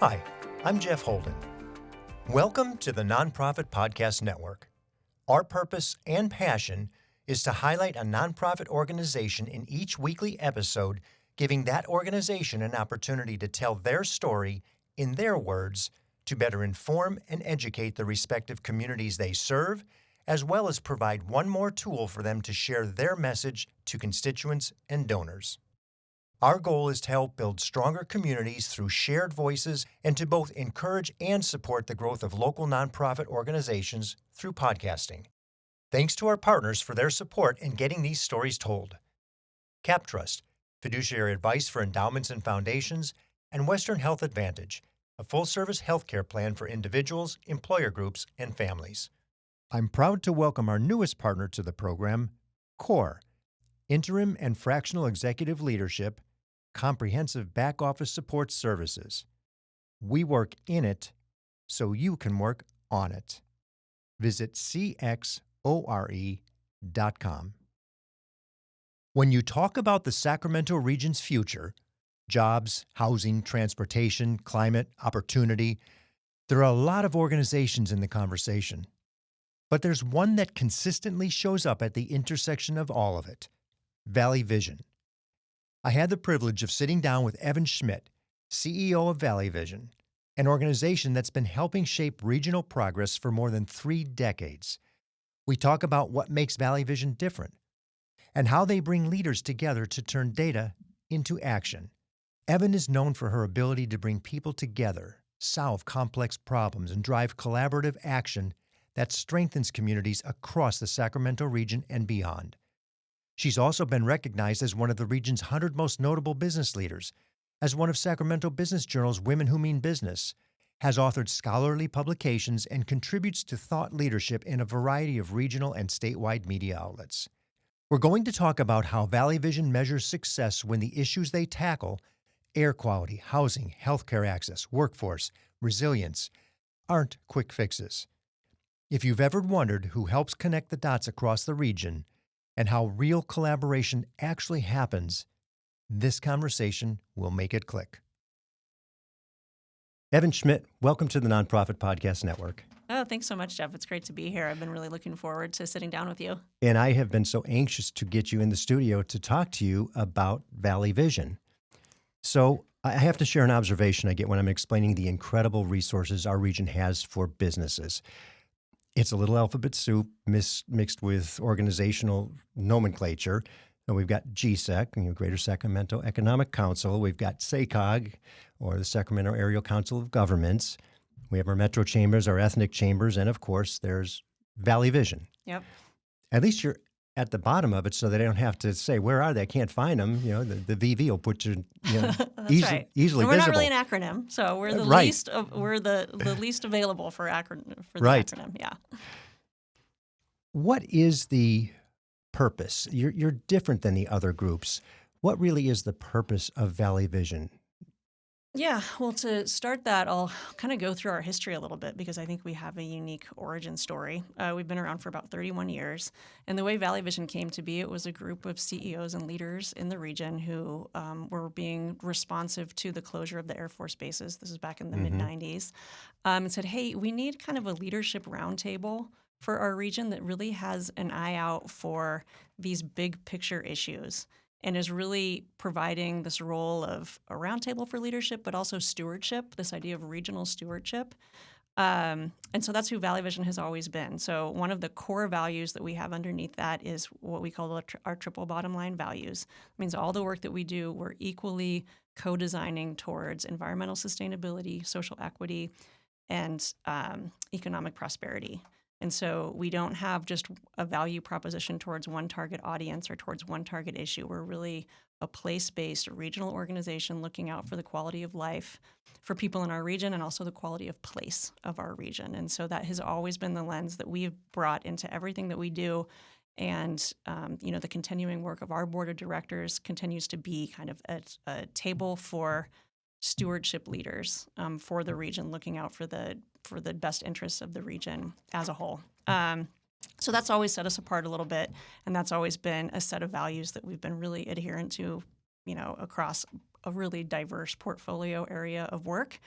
Hi, I'm Jeff Holden. Welcome to the Nonprofit Podcast Network. Our purpose and passion is to highlight a nonprofit organization in each weekly episode, giving that organization an opportunity to tell their story in their words to better inform and educate the respective communities they serve, as well as provide one more tool for them to share their message to constituents and donors. Our goal is to help build stronger communities through shared voices and to both encourage and support the growth of local nonprofit organizations through podcasting. Thanks to our partners for their support in getting these stories told. CapTrust, fiduciary advice for endowments and foundations, and Western Health Advantage, a full-service healthcare plan for individuals, employer groups, and families. I'm proud to welcome our newest partner to the program, CORE, Interim and Fractional Executive Leadership, Comprehensive Back Office Support Services. We work in it so you can work on it. Visit cxore.com. When you talk about the Sacramento region's future, jobs, housing, transportation, climate, opportunity, there are a lot of organizations in the conversation. But there's one that consistently shows up at the intersection of all of it: Valley Vision. I had the privilege of sitting down with Evan Schmidt, CEO of Valley Vision, an organization that's been helping shape regional progress for more than 3 decades. We talk about what makes Valley Vision different and how they bring leaders together to turn data into action. Evan is known for her ability to bring people together, solve complex problems, and drive collaborative action that strengthens communities across the Sacramento region and beyond. She's also been recognized as one of the region's 100 most notable business leaders, as one of Sacramento Business Journal's Women Who Mean Business, has authored scholarly publications, and contributes to thought leadership in a variety of regional and statewide media outlets. We're going to talk about how Valley Vision measures success when the issues they tackle, air quality, housing, healthcare access, workforce, resilience, aren't quick fixes. If you've ever wondered who helps connect the dots across the region and how real collaboration actually happens, this conversation will make it click. Evan Schmidt, welcome to the Nonprofit Podcast Network. Oh, thanks so much, Jeff. It's great to be here. I've been really looking forward to sitting down with you. And I have been so anxious to get you in the studio to talk to you about Valley Vision. So I have to share an observation I get when I'm explaining the incredible resources our region has for businesses. It's a little alphabet soup mixed with organizational nomenclature. And we've got GSEC, Greater Sacramento Economic Council. We've got SACOG, or the Sacramento Area Council of Governments. We have our Metro Chambers, our Ethnic Chambers, and of course, there's Valley Vision. Yep. At least you're at the bottom of it so that I don't have to say, where are they? I can't find them. The VV will put you right. easily and we're visible. not really an acronym, so we're the Right. least we're the least available for the Right. acronym. Yeah. What is the purpose? You're different than the other groups. What really is the purpose of Valley Vision? Yeah, well, to start that, I'll kind of go through our history a little bit because I think we have a unique origin story. We've been around for about 31 years, and the way Valley Vision came to be, it was a group of CEOs and leaders in the region who were being responsive to the closure of the Air Force bases. This is back in the mid-'90s, and said, hey, we need kind of a leadership roundtable for our region that really has an eye out for these big picture issues, and is really providing this role of a roundtable for leadership, but also stewardship, this idea of regional stewardship. And so that's who Valley Vision has always been. So one of the core values that we have underneath that is what we call our triple bottom line values. It means all the work that we do, we're equally co-designing towards environmental sustainability, social equity, and economic prosperity. And so we don't have just a value proposition towards one target audience or towards one target issue. We're really a place-based regional organization looking out for the quality of life for people in our region and also the quality of place of our region. And so that has always been the lens that we've brought into everything that we do. And, the continuing work of our board of directors continues to be kind of a table for stewardship leaders for the region, looking out for the best interests of the region as a whole. So that's always set us apart a little bit, and that's always been a set of values that we've been really adherent to, across a really diverse portfolio area of work.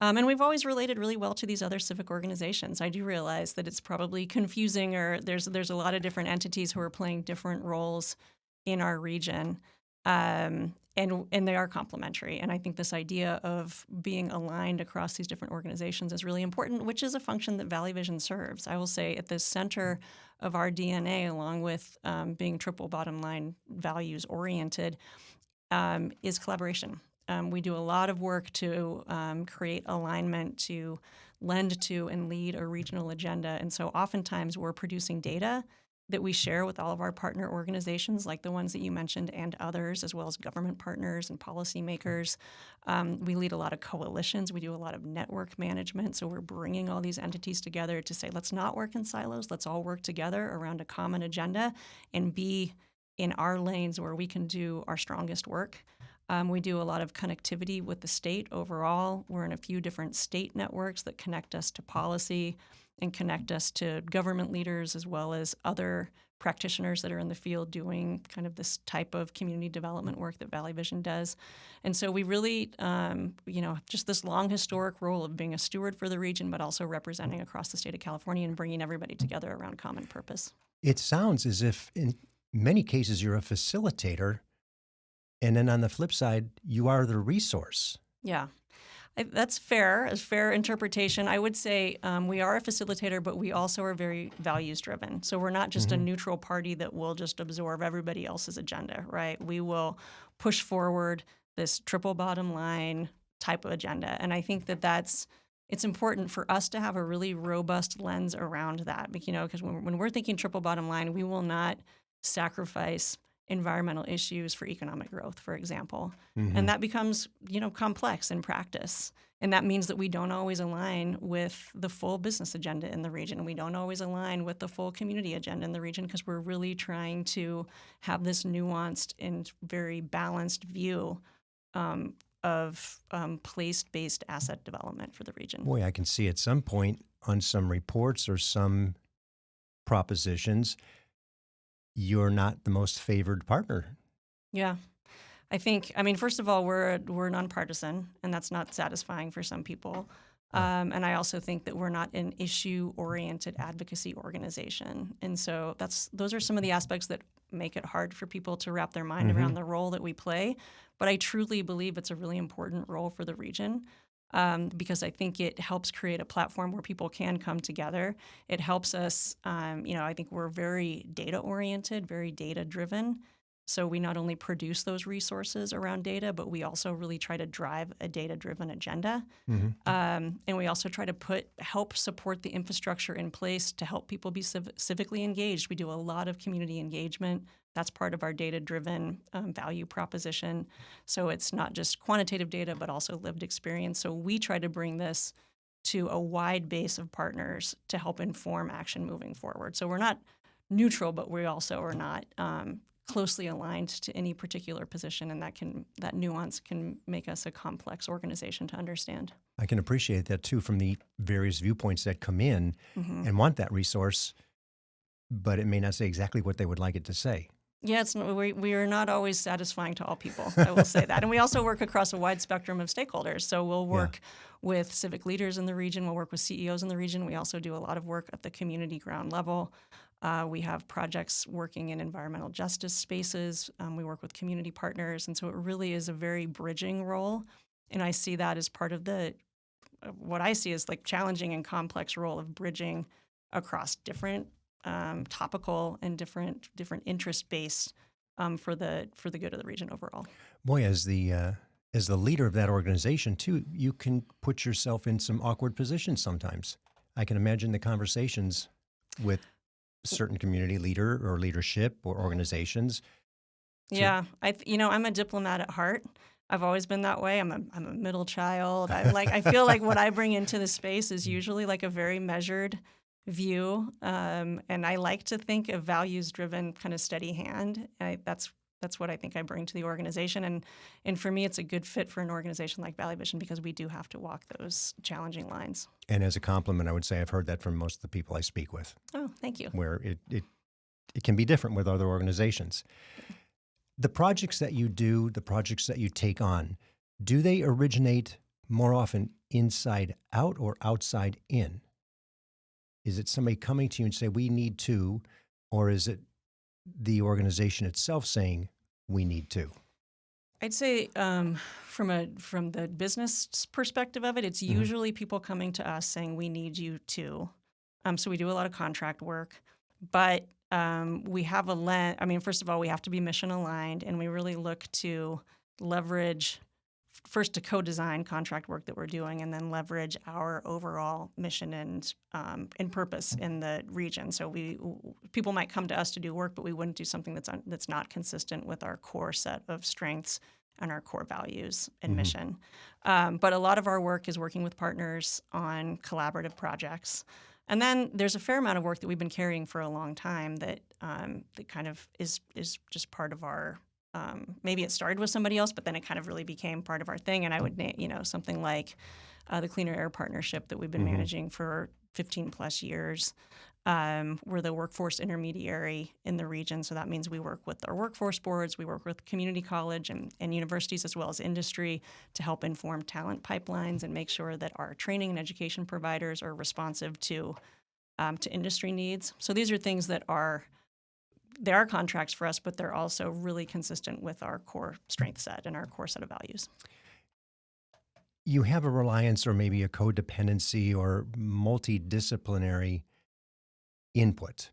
And we've always related really well to these other civic organizations. I do realize that it's probably confusing, or there's a lot of different entities who are playing different roles in our region, and they are complementary. And I think this idea of being aligned across these different organizations is really important, which is a function that Valley Vision serves. I will say at the center of our DNA, along with being triple bottom line values oriented, is collaboration. We do a lot of work to create alignment, to lend to and lead a regional agenda. And so oftentimes we're producing data that we share with all of our partner organizations, like the ones that you mentioned and others, as well as government partners and policymakers. We lead a lot of coalitions. We do a lot of network management. So we're bringing all these entities together to say, let's not work in silos. Let's all work together around a common agenda and be in our lanes where we can do our strongest work. We do a lot of connectivity with the state overall. We're in a few different state networks that connect us to policy and connect us to government leaders, as well as other practitioners that are in the field doing kind of this type of community development work that Valley Vision does. And so we really, just this long historic role of being a steward for the region, but also representing across the state of California and bringing everybody together around common purpose. It sounds as if in many cases you're a facilitator, and then on the flip side, you are the resource. Yeah. That's fair, a fair interpretation. I would say we are a facilitator, but we also are very values-driven. So we're not just a neutral party that will just absorb everybody else's agenda, right? We will push forward this triple bottom line type of agenda. And I think it's important for us to have a really robust lens around that, because when we're thinking triple bottom line, we will not sacrifice environmental issues for economic growth, for example. And that becomes, complex in practice. And that means that we don't always align with the full business agenda in the region. We don't always align with the full community agenda in the region, because we're really trying to have this nuanced and very balanced view of place-based asset development for the region. Boy, I can see at some point on some reports or some propositions, you're not the most favored partner. Yeah. First of all, we're nonpartisan, and that's not satisfying for some people. And I also think that we're not an issue-oriented advocacy organization. And so those are some of the aspects that make it hard for people to wrap their mind around the role that we play. But I truly believe it's a really important role for the region. Because I think it helps create a platform where people can come together. It helps us, I think we're very data-oriented, very data-driven. So we not only produce those resources around data, but we also really try to drive a data-driven agenda. And we also try to help support the infrastructure in place to help people be civically engaged. We do a lot of community engagement. That's part of our data-driven value proposition. So it's not just quantitative data, but also lived experience. So we try to bring this to a wide base of partners to help inform action moving forward. So we're not neutral, but we also are not closely aligned to any particular position, and that nuance can make us a complex organization to understand. I can appreciate that too, from the various viewpoints that come in and want that resource, but it may not say exactly what they would like it to say. Yeah, we are not always satisfying to all people, I will say that. And we also work across a wide spectrum of stakeholders. So we'll work with civic leaders in the region. We'll work with CEOs in the region. We also do a lot of work at the community ground level. We have projects working in environmental justice spaces. We work with community partners. And so it really is a very bridging role. And I see that as part of what I see as like challenging and complex role of bridging across different topical and different interest based for the good of the region overall. Boy, as the leader of that organization too, you can put yourself in some awkward positions sometimes. I can imagine the conversations with a certain community leader or leadership or organizations. Yeah, I'm a diplomat at heart. I've always been that way. I'm a middle child. I feel like what I bring into the space is usually like a very measured view, and I like to think of values-driven, kind of steady hand. That's what I think I bring to the organization, and for me, it's a good fit for an organization like Valley Vision because we do have to walk those challenging lines. And as a compliment, I would say I've heard that from most of the people I speak with. Oh, thank you. Where it can be different with other organizations. The projects that you do, the projects that you take on, do they originate more often inside out or outside in? Is it somebody coming to you and say, we need to, or is it the organization itself saying, we need to? I'd say from the business perspective of it, it's Mhm. usually people coming to us saying we need you to. So we do a lot of contract work, but we have I mean, first of all, we have to be mission aligned, and we really look to leverage first to co-design contract work that we're doing, and then leverage our overall mission and purpose in the region. So people might come to us to do work, but we wouldn't do something that's not consistent with our core set of strengths and our core values and Mhm. mission. But a lot of our work is working with partners on collaborative projects. And then there's a fair amount of work that we've been carrying for a long time that kind of is just part of our. Maybe it started with somebody else, but then it kind of really became part of our thing. And I would name, something like the Cleaner Air Partnership that we've been Mhm. managing for 15 plus years. We're the workforce intermediary in the region. So that means we work with our workforce boards, we work with community college and universities as well as industry to help inform talent pipelines and make sure that our training and education providers are responsive to industry needs. So these are things that they are contracts for us, but they're also really consistent with our core strength set and our core set of values. You have a reliance or maybe a codependency or multidisciplinary input.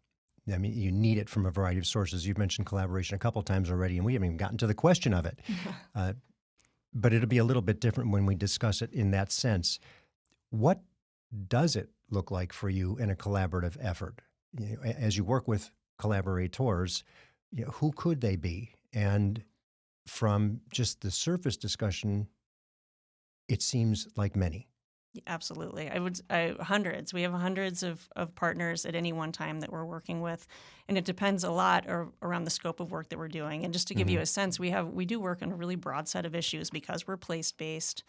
I mean, you need it from a variety of sources. You've mentioned collaboration a couple times already, and we haven't even gotten to the question of it. Uh, but it'll be a little bit different when we discuss it in that sense. What does it look like for you in a collaborative effort? As you work with collaborators, who could they be? And from just the surface discussion, it seems like many. Absolutely. Hundreds. We have hundreds of partners at any one time that we're working with. And it depends a lot around the scope of work that we're doing. And just to give Mhm. you a sense, we do work on a really broad set of issues because we're place-based,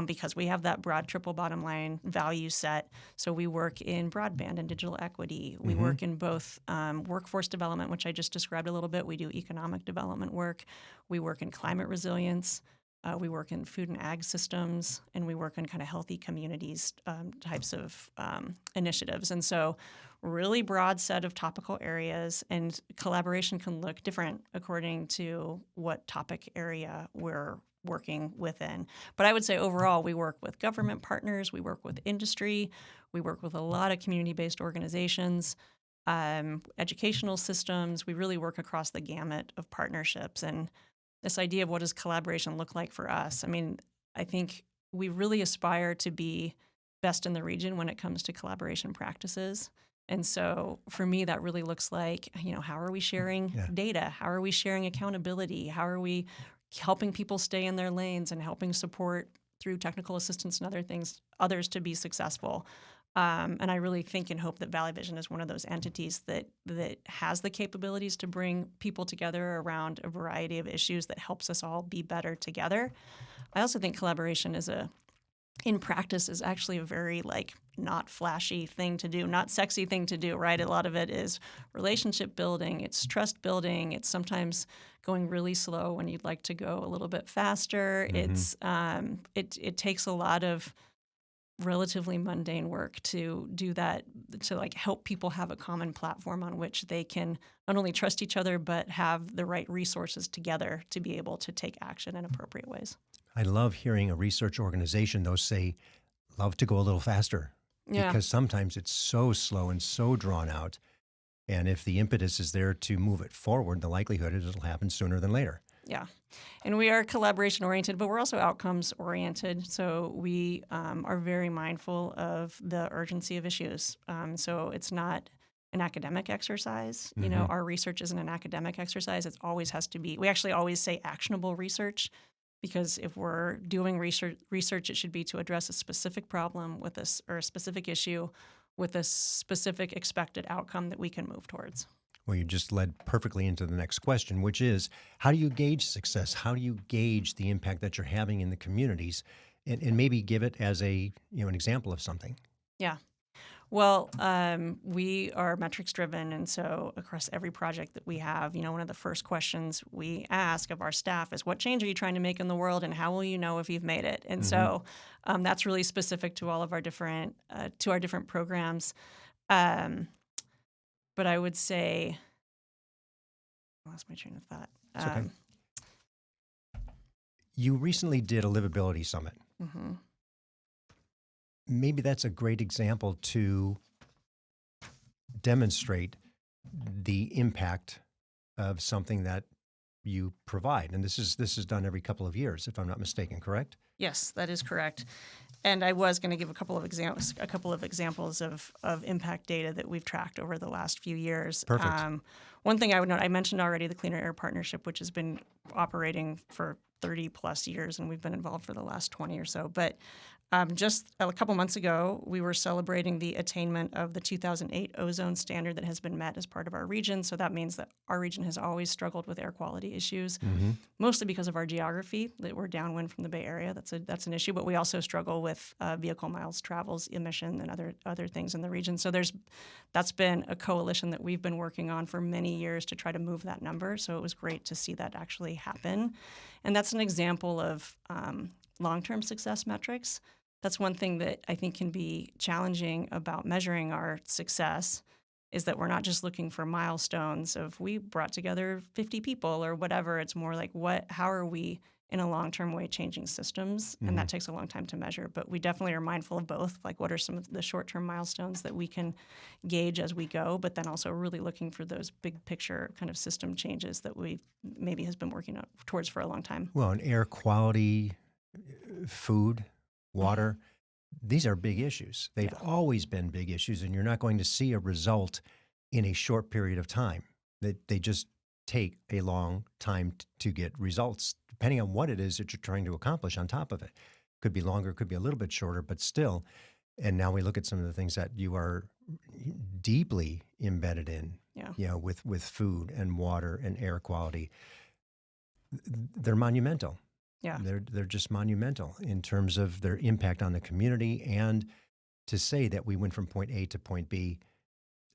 because we have that broad triple bottom line value set. So we work in broadband and digital equity. We Mhm. work in both workforce development, which I just described a little bit. We do economic development work. We work in climate resilience. We work in food and ag systems, and we work in kind of healthy communities types of initiatives. And so, really broad set of topical areas, and collaboration can look different according to what topic area we're working within. But I would say overall, we work with government partners, we work with industry, we work with a lot of community-based organizations, educational systems. We really work across the gamut of partnerships. And this idea of what does collaboration look like for us. I mean, I think we really aspire to be best in the region when it comes to collaboration practices. And so for me, that really looks like, how are we sharing Yeah. data? How are we sharing accountability? How are we helping people stay in their lanes and helping support through technical assistance and others to be successful? And I really think and hope that Valley Vision is one of those entities that has the capabilities to bring people together around a variety of issues that helps us all be better together. I also think collaboration in practice is actually a very not flashy thing to do, not sexy thing to do, right? A lot of it is relationship building, it's trust building, it's sometimes going really slow when you'd like to go a little bit faster. Mhm. It takes a lot of relatively mundane work to do that, to help people have a common platform on which they can not only trust each other but have the right resources together to be able to take action in appropriate ways. I love hearing a research organization, though, say, love to go a little faster Yeah. because sometimes it's so slow and so drawn out. And if the impetus is there to move it forward, the likelihood is it'll happen sooner than later. Yeah. And we are collaboration oriented, but we're also outcomes oriented. So we are very mindful of the urgency of issues. So it's not an academic exercise. Mhm. Our research isn't an academic exercise. It always has to be, we actually always say actionable research, because if we're doing research, it should be to address a specific problem with this or a specific issue with a specific expected outcome that we can move towards. Well, you just led perfectly into the next question, which is how do you gauge success? How do you gauge the impact that you're having in the communities, and maybe give it as an example of something? Yeah. Well, we are metrics driven, and so across every project that we have, one of the first questions we ask of our staff is, "What change are you trying to make in the world, and how will you know if you've made it?" And Hmm. so that's really specific to all of our different programs. Um, but I would say, I lost my train of thought. It's okay. You recently did a Livability Summit. Mhm. Maybe that's a great example to demonstrate the impact of something that you provide. And this is done every couple of years, if I'm not mistaken, correct? Yes, that is correct. And I was going to give a couple of examples of impact data that we've tracked over the last few years. Perfect. One thing I would note, I mentioned already the Cleaner Air Partnership, which has been operating for 30 plus years, and we've been involved for the last 20 or so. But just a couple months ago, we were celebrating the attainment of the 2008 ozone standard that has been met as part of our region. So that means that our region has always struggled with air quality issues, Hmm. mostly because of our geography, that we're downwind from the Bay Area. That's an issue. But we also struggle with vehicle miles travels, emission, and other things in the region. So that's been a coalition that we've been working on for many years to try to move that number. So it was great to see that actually happen. And that's an example of long-term success metrics. That's one thing that I think can be challenging about measuring our success, is that we're not just looking for milestones of we brought together 50 people or whatever. It's more like how are we in a long-term way changing systems? And Hmm. that takes a long time to measure. But we definitely are mindful of both. Like, what are some of the short-term milestones that we can gauge as we go, but then also really looking for those big picture kind of system changes that we maybe has been working towards for a long time. Well, and air quality, food, water, these are big issues. They've Yeah. always been big issues, and you're not going to see a result in a short period of time. They just take a long time to get results, depending on what it is that you're trying to accomplish on top of it. Could be longer, could be a little bit shorter, but still. And now we look at some of the things that you are deeply embedded in, Yeah. with food and water and air quality. They're monumental. Yeah. They're just monumental in terms of their impact on the community, and to say that we went from point A to point B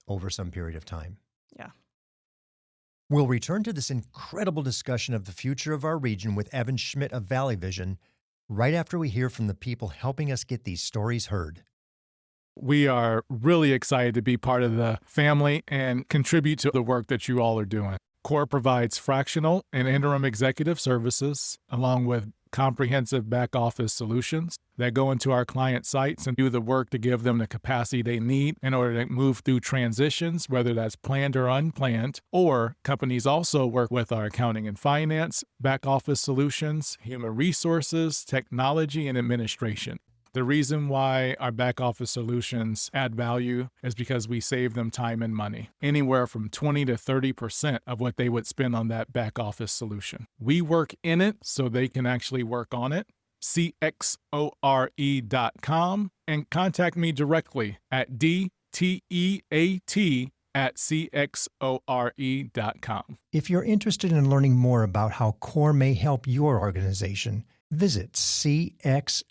over some period of time. Yeah. We'll return to this incredible discussion of the future of our region with Evan Schmidt of Valley Vision right after we hear from the people helping us get these stories heard. We are really excited to be part of the family and contribute to the work that you all are doing. CORE provides fractional and interim executive services, along with comprehensive back office solutions that go into our client sites and do the work to give them the capacity they need in order to move through transitions, whether that's planned or unplanned. Or companies also work with our accounting and finance, back office solutions, human resources, technology, and administration. The reason why our back office solutions add value is because we save them time and money, anywhere from 20 to 30% of what they would spend on that back office solution. We work in it so they can actually work on it. CXORE.com and contact me directly at DTEAT@CXORE.com. If you're interested in learning more about how CORE may help your organization, visit CXORE.com.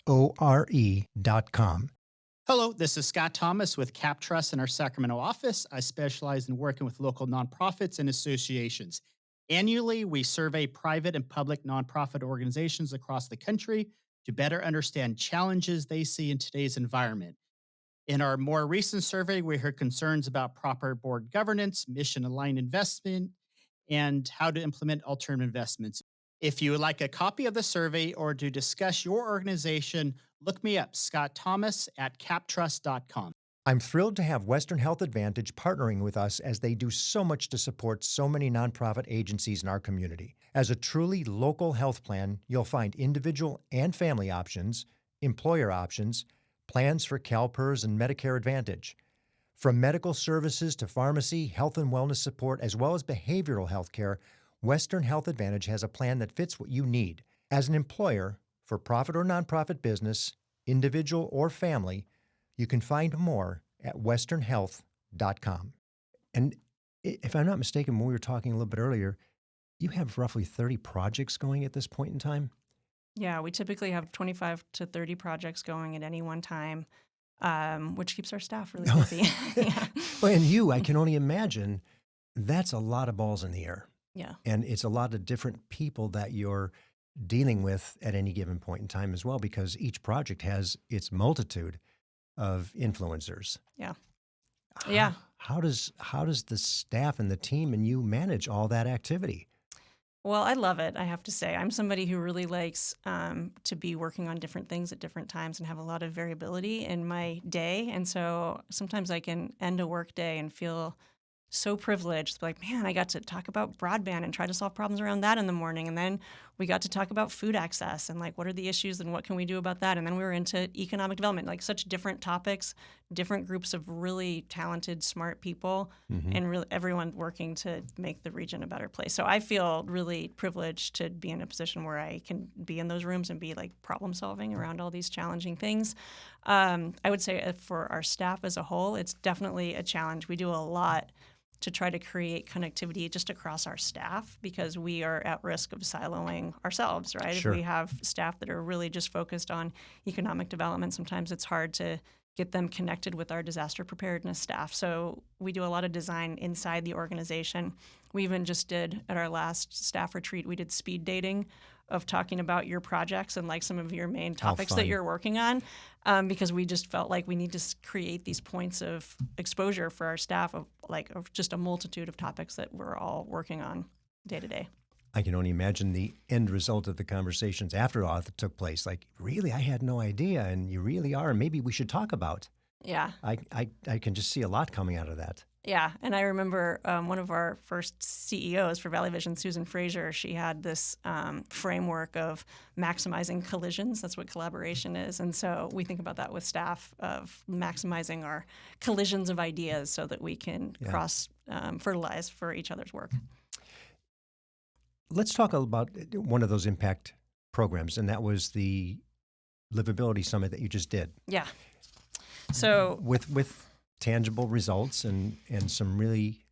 Hello, this is Scott Thomas with Cap Trust in our Sacramento office. I specialize in working with local nonprofits and associations. Annually, we survey private and public nonprofit organizations across the country to better understand challenges they see in today's environment. In our more recent survey, we heard concerns about proper board governance, mission aligned investment, and how to implement alternative investments. If you would like a copy of the survey or to discuss your organization, look me up, Scott Thomas at captrust.com. I'm thrilled to have Western Health Advantage partnering with us as they do so much to support so many nonprofit agencies in our community. As a truly local health plan, you'll find individual and family options, employer options, plans for CalPERS and Medicare Advantage. From medical services to pharmacy, health and wellness support, as well as behavioral health care, Western Health Advantage has a plan that fits what you need. As an employer, for profit or nonprofit business, individual or family, you can find more at westernhealth.com. And if I'm not mistaken, when we were talking a little bit earlier, you have roughly 30 projects going at this point in time? Yeah, we typically have 25 to 30 projects going at any one time. which keeps our staff really busy. Yeah. Well, and I can only imagine that's a lot of balls in the air. Yeah. And it's a lot of different people that you're dealing with at any given point in time as well, because each project has its multitude of influencers. Yeah. How, Yeah. How does the staff and the team and you manage all that activity? Well, I love it, I have to say. I'm somebody who really likes to be working on different things at different times and have a lot of variability in my day. And so sometimes I can end a work day and feel so privileged, like, man, I got to talk about broadband and try to solve problems around that in the morning. And then we got to talk about food access and like, what are the issues and what can we do about that? And then we were into economic development, like such different topics, different groups of really talented, smart people, and really everyone working to make the region a better place. So I feel really privileged to be in a position where I can be in those rooms and be like problem solving around all these challenging things. I would say for our staff as a whole, it's definitely a challenge. We do a lot to try to create connectivity just across our staff because we are at risk of siloing ourselves, right? Sure. If we have staff that are really just focused on economic development, sometimes it's hard to get them connected with our disaster preparedness staff. So we do a lot of design inside the organization. We even just did, at our last staff retreat, we did speed dating of talking about your projects and like some of your main topics that you're working on, because we just felt like we need to create these points of exposure for our staff of just a multitude of topics that we're all working on day to day. I can only imagine the end result of the conversations after all that took place. Like, really, I had no idea, and you really are. Maybe we should talk about. Yeah. I can just see a lot coming out of that. Yeah, and I remember one of our first CEOs for Valley Vision, Susan Fraser, she had this framework of maximizing collisions. That's what collaboration is. And so we think about that with staff of maximizing our collisions of ideas so that we can cross-fertilize for each other's work. Let's talk about one of those impact programs, and that was the Livability Summit that you just did. Yeah. So with tangible results and some really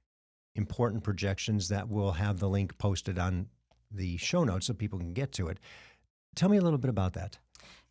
important projections that will have the link posted on the show notes so people can get to it. Tell me a little bit about that.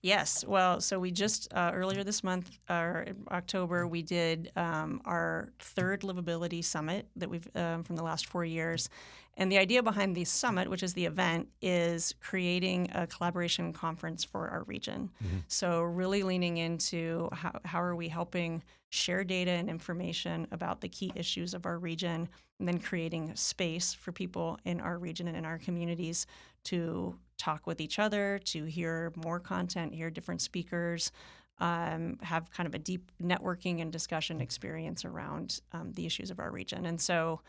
Yes. Well, so we just earlier this month, or in October, we did our third Livability Summit that we've from the last 4 years. And the idea behind the summit, which is the event, is creating a collaboration conference for our region. So really leaning into how are we helping share data and information about the key issues of our region, and then creating space for people in our region and in our communities to talk with each other, to hear more content, hear different speakers, have kind of a deep networking and discussion experience around the issues of our region. And so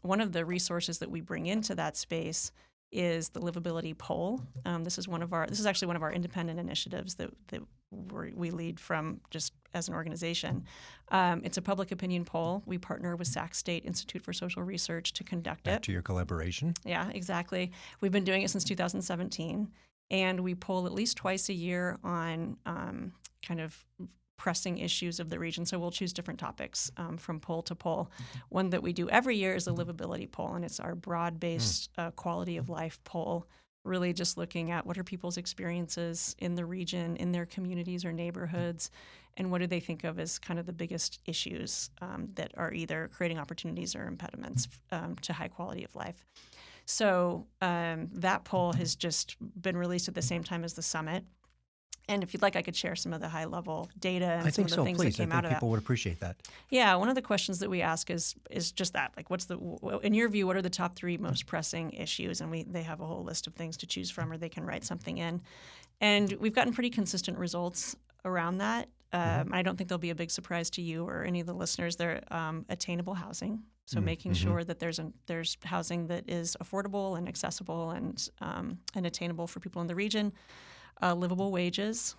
one of the resources that we bring into that space is the Livability poll. This is actually one of our independent initiatives that we lead from just as an organization. It's a public opinion poll. We partner with Sac State Institute for Social Research to conduct it. Back to your collaboration. Yeah, exactly. We've been doing it since 2017, and we poll at least twice a year on kind of pressing issues of the region. So we'll choose different topics from poll to poll. One that we do every year is a livability poll, and it's our broad-based quality of life poll, really just looking at what are people's experiences in the region, in their communities or neighborhoods, and what do they think of as kind of the biggest issues that are either creating opportunities or impediments to high quality of life. So that poll has just been released at the same time as the summit. And if you'd like, I could share some of the high-level data and some of the things that came out of that. I think people would appreciate that. Yeah, one of the questions that we ask is just that, like, in your view, what are the top 3 most pressing issues? And they have a whole list of things to choose from, or they can write something in. And we've gotten pretty consistent results around that. I don't think they'll be a big surprise to you or any of the listeners. They're attainable housing, so making sure that there's housing that is affordable and accessible and attainable for people in the region. Livable wages.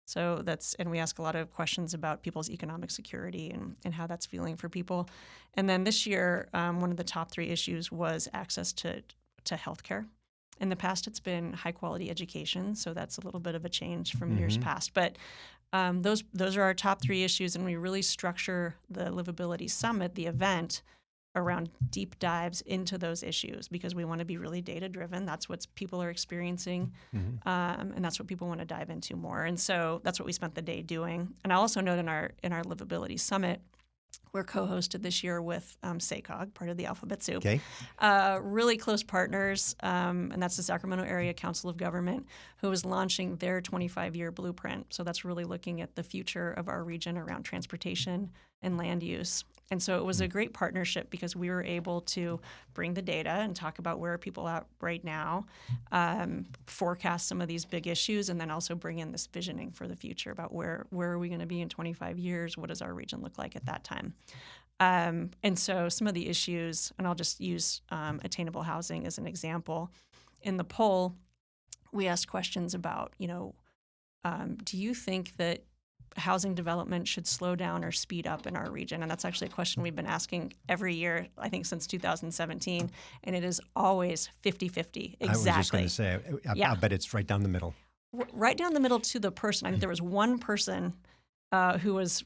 So and we ask a lot of questions about people's economic security and how that's feeling for people. And then this year, one of the top 3 issues was access to healthcare. In the past, it's been high quality education. So that's a little bit of a change from years past. But those are our top 3 issues. And we really structure the Livability Summit, the event, around deep dives into those issues because we want to be really data driven. That's what people are experiencing, and that's what people want to dive into more. And so that's what we spent the day doing. And I also note in our Livability Summit, we're co-hosted this year with SACOG, part of the Alphabet Soup. Okay. Really close partners, and that's the Sacramento Area Council of Government, who is launching their 25-year blueprint. So that's really looking at the future of our region around transportation and land use. And so it was a great partnership because we were able to bring the data and talk about where are people at right now, forecast some of these big issues, and then also bring in this visioning for the future about where are we going to be in 25 years? What does our region look like at that time? And so some of the issues, and I'll just use attainable housing as an example. In the poll, we asked questions about, do you think that housing development should slow down or speed up in our region? And that's actually a question we've been asking every year, I think, since 2017. And it is always 50-50. Exactly. I was just going to say, I bet it's right down the middle. Right down the middle to the person. I think there was one person who was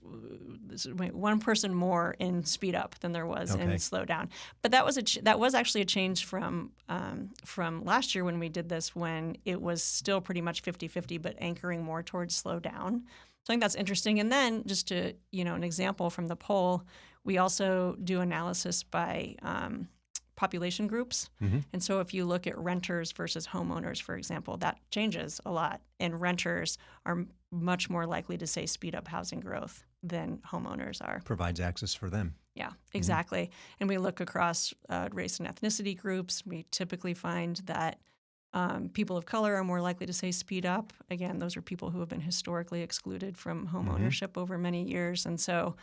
one person more in speed up than there was in slow down. But that was actually a change from last year when we did this, when it was still pretty much 50-50, but anchoring more towards slow down. So I think that's interesting. And then just to, an example from the poll, we also do analysis by population groups. And so if you look at renters versus homeowners, for example, that changes a lot. And renters are much more likely to say speed up housing growth than homeowners are. Provides access for them. Yeah, exactly. And we look across race and ethnicity groups. We typically find that people of color are more likely to say speed up. Again, those are people who have been historically excluded from home ownership over many years. And so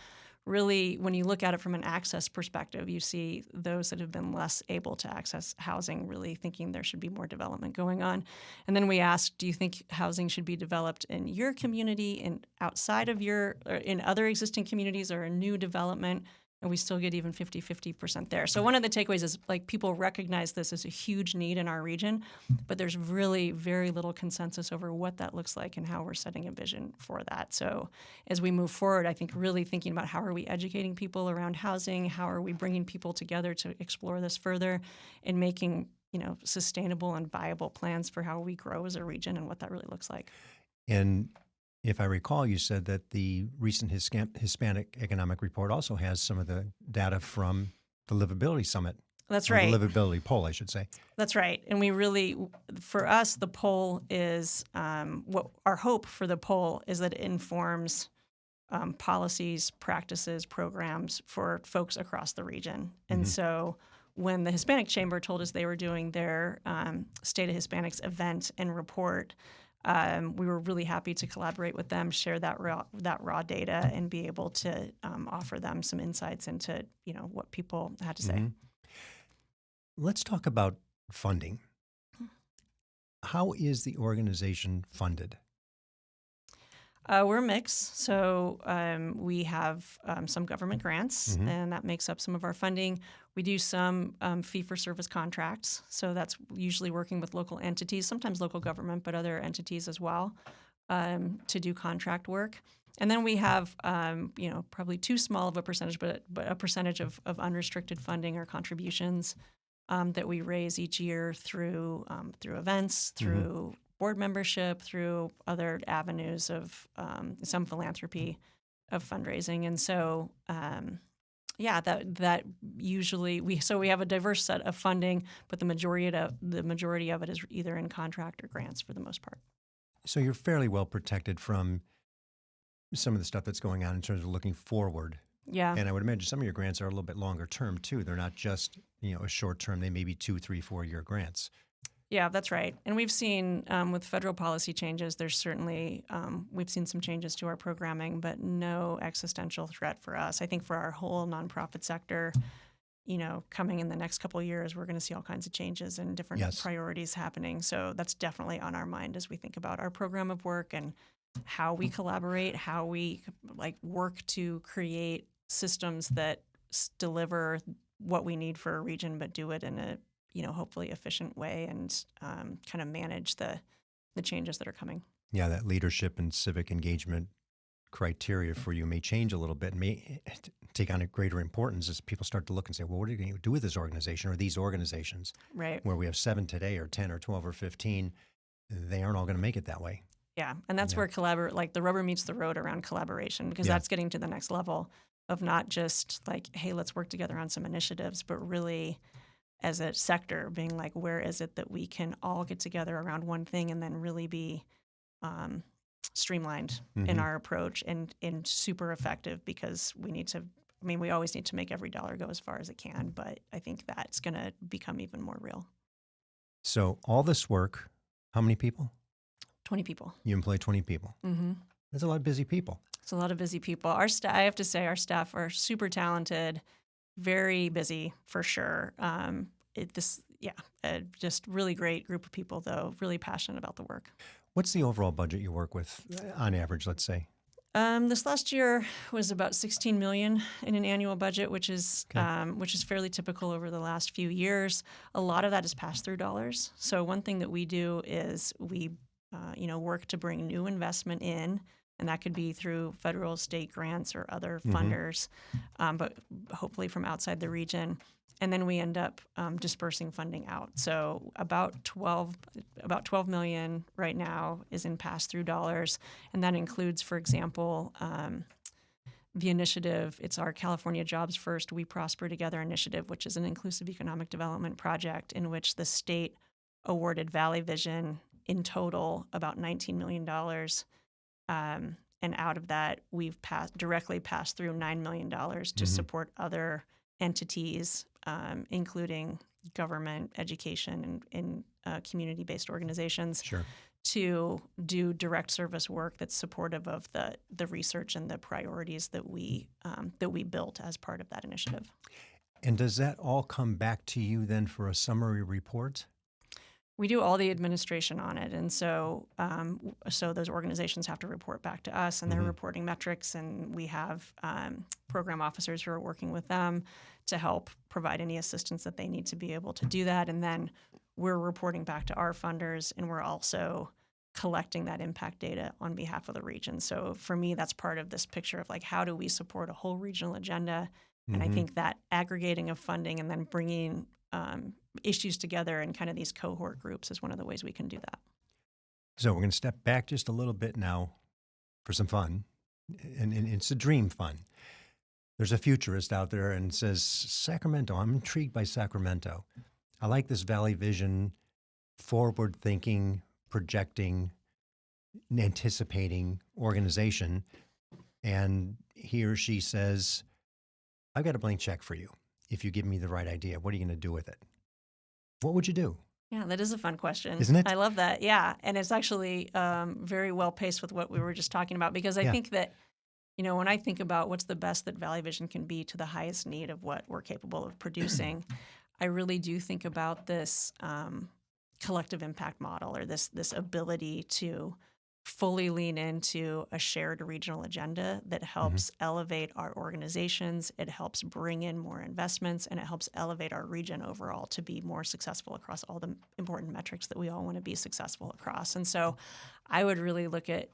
really, when you look at it from an access perspective, you see those that have been less able to access housing really thinking there should be more development going on. And then we asked, do you think housing should be developed in your community and outside of or in other existing communities or a new development? And we still get even 50% there. So one of the takeaways is people recognize this as a huge need in our region, but there's really very little consensus over what that looks like and how we're setting a vision for that. So as we move forward, I think really thinking about how are we educating people around housing, how are we bringing people together to explore this further, and making sustainable and viable plans for how we grow as a region and what that really looks like. And if I recall, you said that the recent Hispanic Economic Report also has some of the data from the Livability Summit. That's right. The Livability poll, I should say. That's right. And we really, for us, the poll is, what our hope for the poll is that it informs policies, practices, programs for folks across the region. And so when the Hispanic Chamber told us they were doing their State of Hispanics event and report, we were really happy to collaborate with them, share that raw data, and be able to offer them some insights into what people had to say. Let's talk about funding. How is the organization funded? We're a mix. So we have some government grants, and that makes up some of our funding. We do some fee-for-service contracts. So that's usually working with local entities, sometimes local government, but other entities as well, to do contract work. And then we have, probably too small of a percentage, but a percentage of unrestricted funding or contributions that we raise each year through events, through board membership, through other avenues of some philanthropy of fundraising. And so, that usually we have a diverse set of funding, but the majority of it is either in contract or grants for the most part. So you're fairly well protected from some of the stuff that's going on in terms of looking forward. Yeah. And I would imagine some of your grants are a little bit longer term too. They're not just, a short term, they may be 2, 3, 4-year grants. Yeah, that's right. And we've seen with federal policy changes, there's certainly, we've seen some changes to our programming, but no existential threat for us. I think for our whole nonprofit sector, coming in the next couple of years, we're going to see all kinds of changes and different priorities happening. So that's definitely on our mind as we think about our program of work and how we collaborate, how we work to create systems that deliver what we need for a region, but do it in a hopefully efficient way and kind of manage the changes that are coming. Yeah, that leadership and civic engagement criteria for you may change a little bit, may take on a greater importance as people start to look and say, well, what are you going to do with this organization or these organizations? Right. Where we have 7 today or 10 or 12 or 15, they aren't all going to make it that way. Yeah, and that's where the rubber meets the road around collaboration, because that's getting to the next level of not just like, hey, let's work together on some initiatives, but really as a sector being like, where is it that we can all get together around one thing and then really be streamlined in our approach and super effective, because we always need to make every dollar go as far as it can, but I think that's going to become even more real. So all this work, how many people? 20 people. You employ 20 people. Mm-hmm. That's a lot of busy people. It's a lot of busy people. I have to say, our staff are super talented, very busy for sure. Just really great group of people, though, really passionate about the work. What's the overall budget you work with on average, let's say? This last year was about $16 million in an annual budget, which is fairly typical over the last few years. A lot of that is pass-through dollars. So one thing that we do is we work to bring new investment in, and that could be through federal, state grants or other funders, but hopefully from outside the region. And then we end up dispersing funding out. So about 12 million right now is in pass-through dollars, and that includes, for example, the initiative. It's our California Jobs First, We Prosper Together initiative, which is an inclusive economic development project in which the state awarded Valley Vision in total about $19 million. And out of that, we've directly passed through $9 million to support other entities, including government, education, and community-based organizations, to do direct service work that's supportive of the research and the priorities that we built as part of that initiative. And does that all come back to you then for a summary report? We do all the administration on it, and so those organizations have to report back to us, and they're reporting metrics, and we have program officers who are working with them to help provide any assistance that they need to be able to do that, and then we're reporting back to our funders, and we're also collecting that impact data on behalf of the region. So for me, that's part of this picture of like, how do we support a whole regional agenda? And I think that aggregating of funding and then bringing issues together in kind of these cohort groups is one of the ways we can do that. So we're going to step back just a little bit now for some fun, and it's a dream fun. There's a futurist out there and says, Sacramento, I'm intrigued by Sacramento. I like this Valley Vision, forward-thinking, projecting, anticipating organization. And he or she says, I've got a blank check for you. If you give me the right idea, what are you going to do with it? What would you do? Yeah, that is a fun question. Isn't it? I love that. Yeah. And it's actually very well paced with what we were just talking about, because I think that, when I think about what's the best that Valley Vision can be to the highest need of what we're capable of producing, I really do think about this collective impact model, or this ability to fully lean into a shared regional agenda that helps elevate our organizations, it helps bring in more investments, and it helps elevate our region overall to be more successful across all the important metrics that we all want to be successful across. And so I would really look at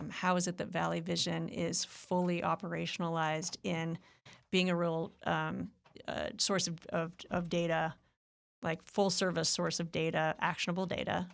how is it that Valley Vision is fully operationalized in being a real source of data, like full service source of data, actionable data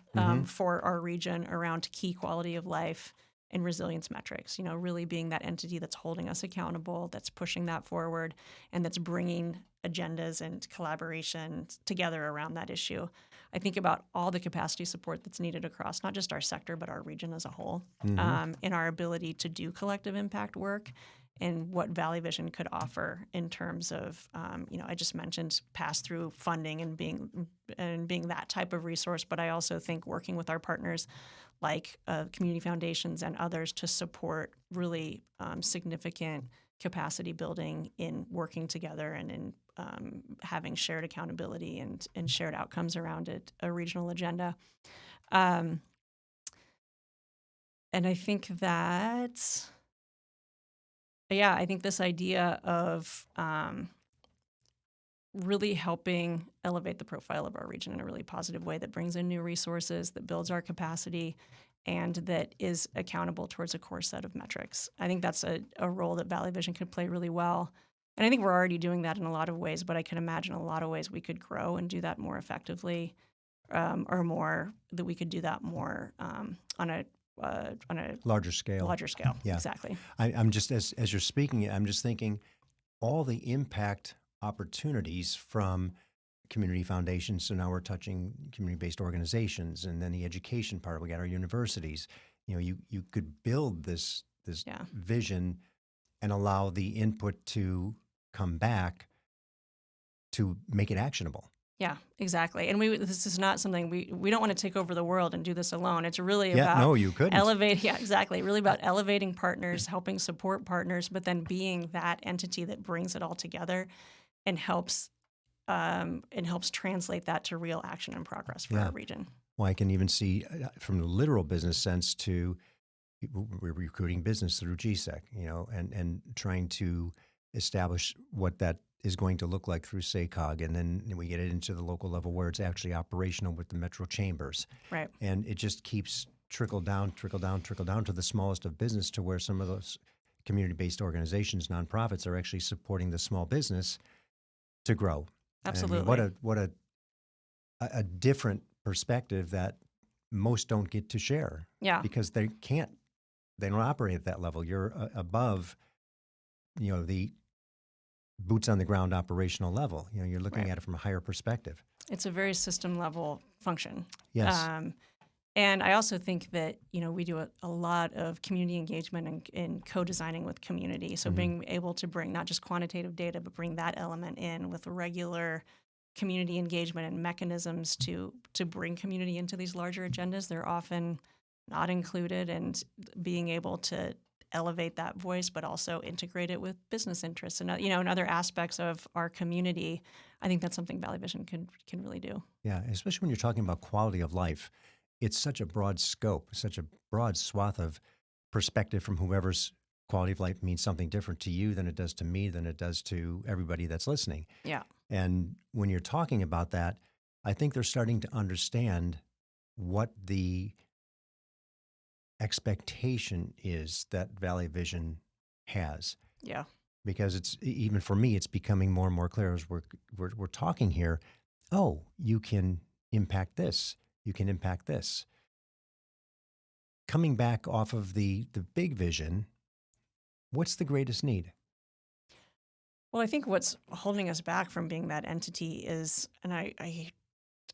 for our region around key quality of life and resilience metrics, really being that entity that's holding us accountable, that's pushing that forward, and that's bringing agendas and collaboration together around that issue. I think about all the capacity support that's needed across not just our sector, but our region as a whole, in our ability to do collective impact work, and what Valley Vision could offer in terms of, I just mentioned pass-through funding and being that type of resource, but I also think working with our partners like community foundations and others to support really significant capacity building in working together and in having shared accountability and shared outcomes around it, a regional agenda. And I think that... Yeah, I think this idea of really helping elevate the profile of our region in a really positive way that brings in new resources, that builds our capacity, and that is accountable towards a core set of metrics. I think that's a role that Valley Vision could play really well. And I think we're already doing that in a lot of ways, but I can imagine a lot of ways we could grow and do that more effectively, or more that we could do that more on a Larger scale. larger scale. Yeah. Exactly. I'm just, as you're speaking, I'm just thinking all the impact opportunities from community foundations. So now we're touching community-based organizations, and then the education part. We got our universities. You could build this Yeah. vision and allow the input to come back to make it actionable. Yeah, exactly. And this is not something we don't want to take over the world and do this alone. It's really Yeah, about no, you couldn't. Yeah, exactly. Really about elevating partners, helping support partners, but then being that entity that brings it all together and helps translate that to real action and progress for our region. Well, I can even see from the literal business sense to we're recruiting business through GSEC, and trying to establish what that is going to look like through SACOG, and then we get it into the local level where it's actually operational with the metro chambers. Right. And it just keeps trickle down to the smallest of business, to where some of those community-based organizations, nonprofits, are actually supporting the small business to grow. Absolutely. And I mean, what a different perspective that most don't get to share. Yeah. Because they don't operate at that level. You're above, the boots on the ground operational level. You're looking Right. at it from a higher perspective. It's a very system level function. Yes. And I also think that, we do a lot of community engagement and co-designing with community. So being able to bring not just quantitative data, but bring that element in with regular community engagement and mechanisms to bring community into these larger agendas. They're often not included, and being able to elevate that voice, but also integrate it with business interests and and other aspects of our community. I think that's something Valley Vision can really do. Yeah, especially when you're talking about quality of life. It's such a broad scope, such a broad swath of perspective from whoever's quality of life means something different to you than it does to me, than it does to everybody that's listening. Yeah. And when you're talking about that, I think they're starting to understand what the expectation is that Valley Vision has. Yeah. Because it's, even for me, it's becoming more and more clear as we're talking here. Oh, you can impact this. You can impact this. Coming back off of the big vision, what's the greatest need? Well, I think what's holding us back from being that entity is, and I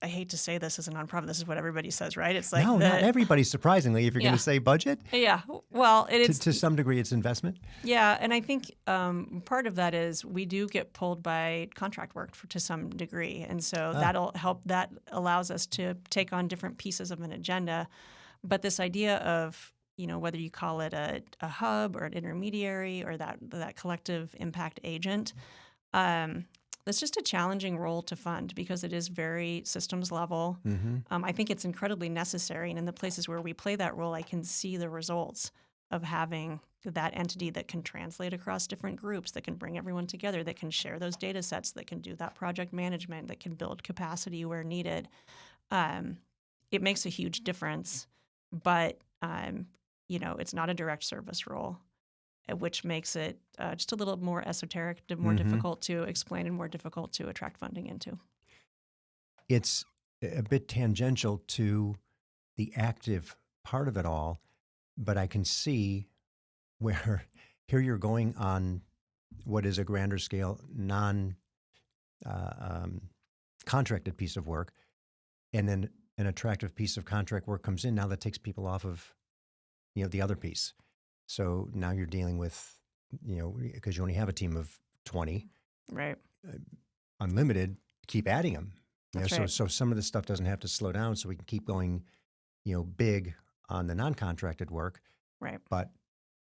hate to say this as a nonprofit, this is what everybody says, right? It's like no, not everybody, surprisingly, if you're going to say budget. Yeah. Well, it's to some degree, it's investment. Yeah, and I think part of that is we do get pulled by contract work to some degree, and so that'll help. That allows us to take on different pieces of an agenda. But this idea of whether you call it a hub or an intermediary or that collective impact agent, that's just a challenging role to fund because it is very systems level. I think it's incredibly necessary, and in the places where we play that role, I can see the results of having that entity that can translate across different groups, that can bring everyone together, that can share those data sets, that can do that project management, that can build capacity where needed. It makes a huge difference, but it's not a direct service role, which makes it just a little more esoteric, more difficult to explain, and more difficult to attract funding into. It's a bit tangential to the active part of it all, but I can see where here you're going on what is a grander scale, contracted piece of work, and then an attractive piece of contract work comes in. Now that takes people off of the other piece. So now you're dealing with, because you only have a team of 20, right? Unlimited, keep adding them. Right. So some of this stuff doesn't have to slow down, so we can keep going, big on the non-contracted work, right? But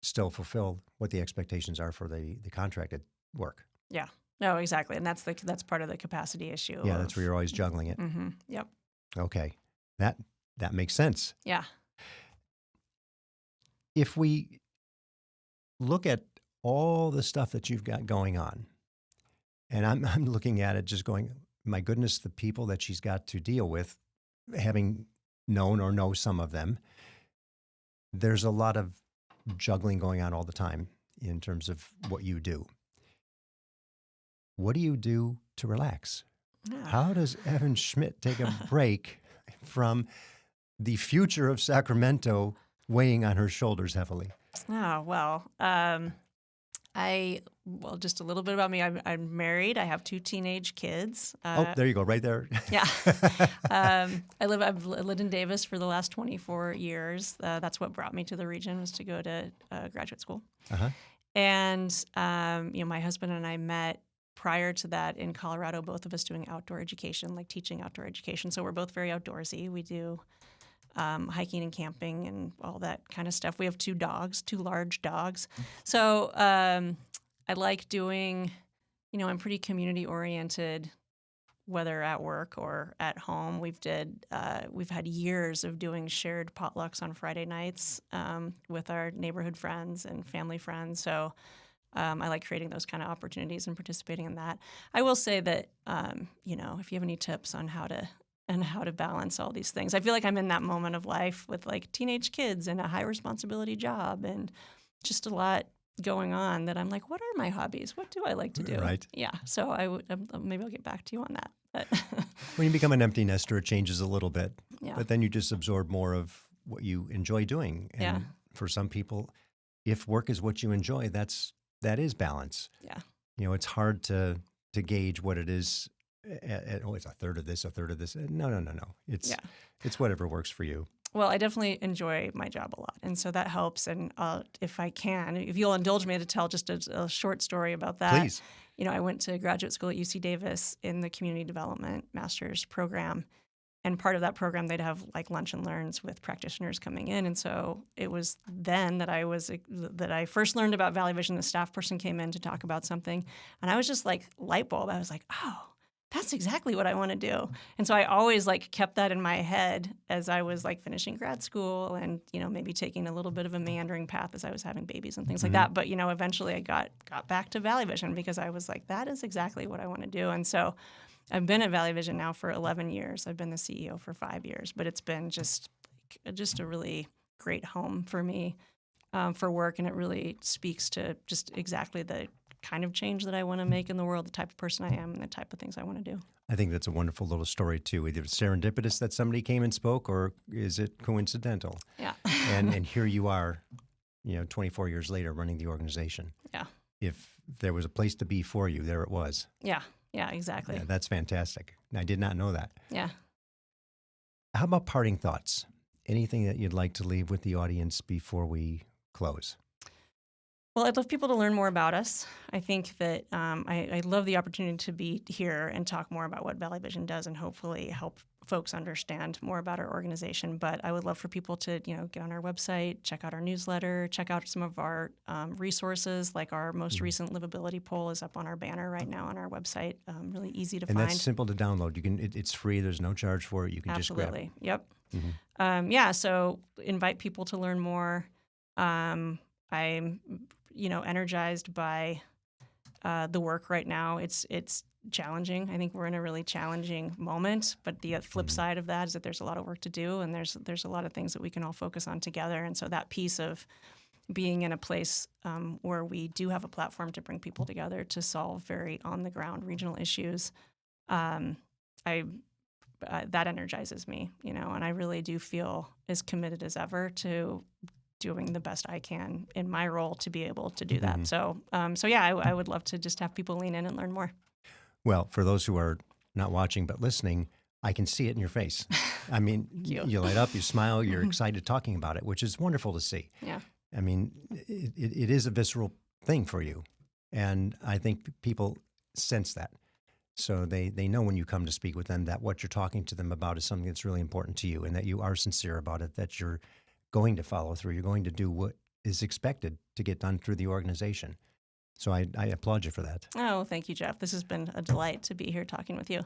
still fulfill what the expectations are for the contracted work. Yeah. No, exactly, and that's part of the capacity issue. Yeah, that's where you're always juggling it. Yep. Okay, that makes sense. Yeah. If we look at all the stuff that you've got going on, and I'm looking at it just going, my goodness, the people that she's got to deal with, having known or know some of them, there's a lot of juggling going on all the time in terms of what you do. what do you do to relax? Yeah. How does Evan Schmidt take a break from the future of Sacramento weighing on her shoulders heavily? Oh, well, well, just a little bit about me. I'm married. I have 2 teenage kids. Oh, there you go, right there. Yeah. I've lived in Davis for the last 24 years. That's what brought me to the region, was to go to graduate school. Uh-huh. And, my husband and I met prior to that in Colorado, both of us doing outdoor education, like teaching outdoor education. So we're both very outdoorsy. We do hiking and camping and all that kind of stuff. We have 2 dogs, 2 large dogs. So I like doing, I'm pretty community oriented, whether at work or at home. We've had years of doing shared potlucks on Friday nights with our neighborhood friends and family friends. So I like creating those kind of opportunities and participating in that. I will say that, if you have any tips on how to balance all these things. I feel like I'm in that moment of life with like teenage kids and a high responsibility job and just a lot going on that I'm like, what are my hobbies? What do I like to do? Right. Yeah. So maybe I'll get back to you on that. But When you become an empty nester, it changes a little bit, yeah. but then you just absorb more of what you enjoy doing. And Yeah. for some people, if work is what you enjoy, that is balance. Yeah. It's hard to gauge what it is. It's a third of this, a third of this. No. It's whatever works for you. Well, I definitely enjoy my job a lot, and so that helps. And if you'll indulge me to tell just a short story about that. Please. I went to graduate school at UC Davis in the community development master's program, and part of that program they'd have like lunch and learns with practitioners coming in. And so it was then that I first learned about Valley Vision. The staff person came in to talk about something, and I was just like light bulb. I was like, oh, that's exactly what I want to do. And so I always like kept that in my head as I was like finishing grad school and, maybe taking a little bit of a meandering path as I was having babies and things like that. But, eventually I got back to Valley Vision because I was like, that is exactly what I want to do. And so I've been at Valley Vision now for 11 years. I've been the CEO for 5 years, but it's been just a really great home for me for work. And it really speaks to just exactly the kind of change that I want to make in the world, the type of person I am, and the type of things I want to do. I think that's a wonderful little story, too. Either it's serendipitous that somebody came and spoke, or is it coincidental? Yeah. and here you are, 24 years later running the organization. Yeah. If there was a place to be for you, there it was. Yeah, exactly. Yeah, that's fantastic. I did not know that. Yeah. How about parting thoughts? Anything that you'd like to leave with the audience before we close? Well, I'd love people to learn more about us. I think that I love the opportunity to be here and talk more about what Valley Vision does and hopefully help folks understand more about our organization. But I would love for people to, get on our website, check out our newsletter, check out some of our resources, like our most recent Livability poll is up on our banner right now on our website. Really easy to And find. that's simple to download. You can. It's free. There's no charge for it. You can just grab it. Absolutely. Yep. So invite people to learn more. I'm energized by the work right now. It's challenging. I think we're in a really challenging moment, but the flip side of that is that there's a lot of work to do, and there's a lot of things that we can all focus on together. And so that piece of being in a place where we do have a platform to bring people together to solve very on-the-ground regional issues, that energizes me, and I really do feel as committed as ever to doing the best I can in my role to be able to do that. So I would love to just have people lean in and learn more. Well, for those who are not watching but listening, I can see it in your face. I mean, you light up, you smile, you're excited talking about it, which is wonderful to see. Yeah. I mean, it is a visceral thing for you, and I think people sense that. So they know when you come to speak with them that what you're talking to them about is something that's really important to you and that you are sincere about it, that you're going to follow through. You're going to do what is expected to get done through the organization. So I applaud you for that. Oh, thank you, Jeff. This has been a delight to be here talking with you.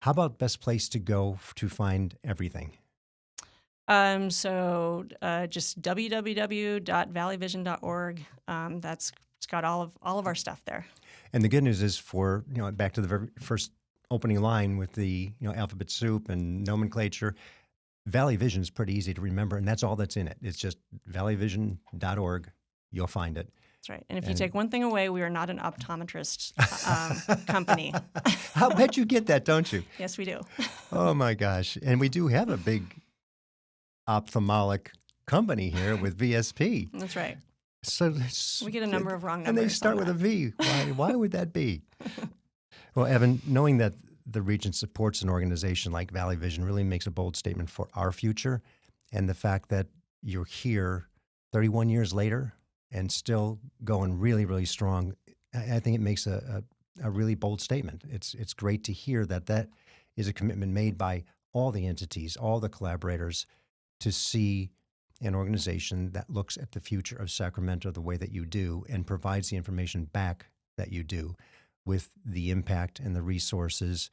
How about best place to go to find everything? So just www.valleyvision.org. It's got all of our stuff there. And the good news is back to the very first opening line with the, alphabet soup and nomenclature, Valley Vision is pretty easy to remember, and that's all that's in it. It's just valleyvision.org. You'll find it. That's right. And if you And- take one thing away, we are not an optometrist company. I'll bet you get that, don't you? Yes, we do. Oh my gosh. And we do have a big ophthalmic company here with VSP. That's right. So We get a number of wrong numbers. and they start on with a that. V. Why would that be? Well, Evan, knowing that the region supports an organization like Valley Vision really makes a bold statement for our future, and the fact that you're here 31 years later and still going really, really strong, I think it makes a really bold statement. It's great to hear that is a commitment made by all the entities, all the collaborators, to see an organization that looks at the future of Sacramento the way that you do and provides the information back that you do with the impact and the resources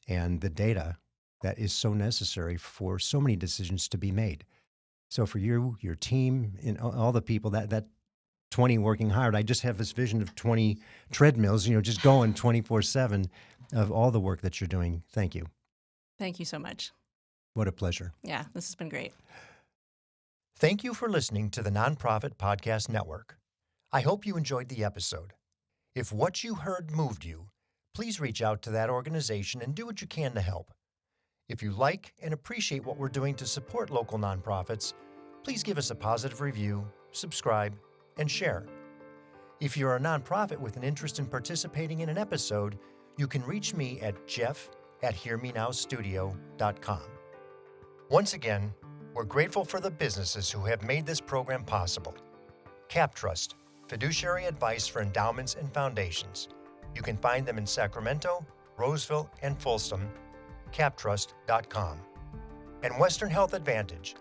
and the data that is so necessary for so many decisions to be made. So for you, your team, and all the people, that 20 working hard, I just have this vision of 20 treadmills, just going 24/7 of all the work that you're doing. Thank you. Thank you so much. What a pleasure. Yeah, this has been great. Thank you for listening to the Nonprofit Podcast Network. I hope you enjoyed the episode. If what you heard moved you, please reach out to that organization and do what you can to help. If you like and appreciate what we're doing to support local nonprofits, please give us a positive review, subscribe, and share. If you're a nonprofit with an interest in participating in an episode, you can reach me at jeff@hearmenowstudio.com. Once again, we're grateful for the businesses who have made this program possible. CapTrust, fiduciary advice for endowments and foundations. You can find them in Sacramento, Roseville, and Folsom, captrust.com. And Western Health Advantage,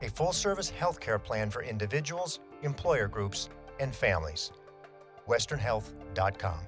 a full-service healthcare plan for individuals, employer groups, and families, westernhealth.com.